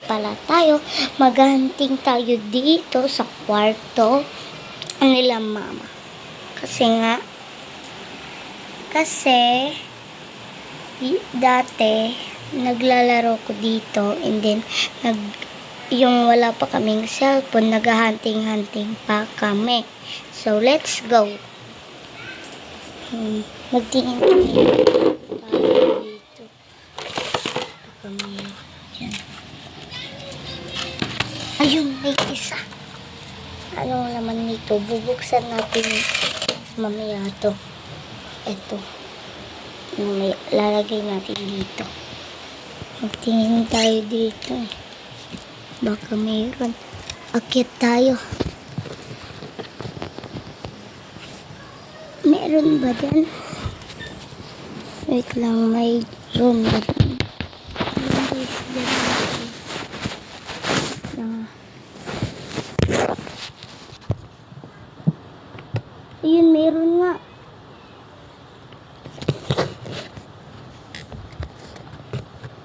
Pala tayo, maghahunting tayo dito sa kwarto nila mama. Kasi dati naglalaro ko dito and then yung wala pa kaming cellphone, naghahunting pa kami. So let's go. Magtingin tayo dito. Kami dyan. Ayun, may isa. Ano naman nito? Bubuksan natin mamaya to. Ito. Mamaya, lalagay natin dito. Magtingin tayo dito. Baka mayroon. Akyat tayo. Meron ba dyan? Wait lang, mayroon ba dyan? Ayun, meron nga.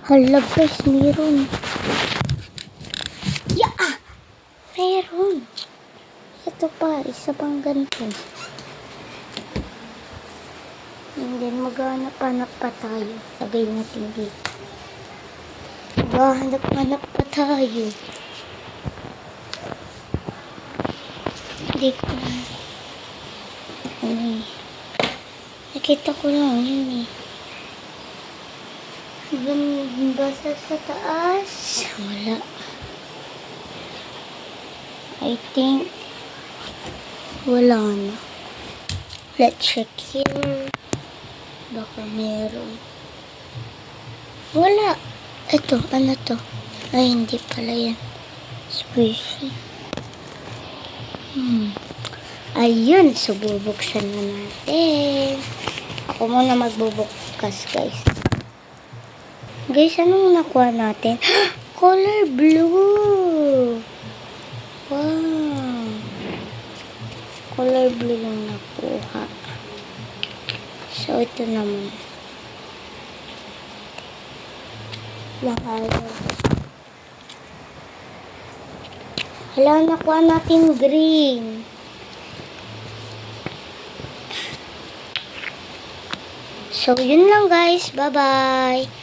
Hala guys, meron. Yeah! Meron. Ito pa, isa pang ganito. And then, maghanap-hanap pa tayo. Lagay natin dito. Maghanap-hanap pa tayo. Hindi ko na. Nakita ko lang yun eh. Basta sa taas. Wala. I think wala na. Let's check here. Baka meron. Wala. Ito, ano to? Ay, hindi pala yan. Squishy. Ayun, so bubuksan na natin. Ako muna magbubukas, guys. Guys, anong nakuha natin? Color blue! Wow! Color blue yung nakuha. So, ito naman. Hala, nakuha natin green. So, yun lang guys. Bye-bye.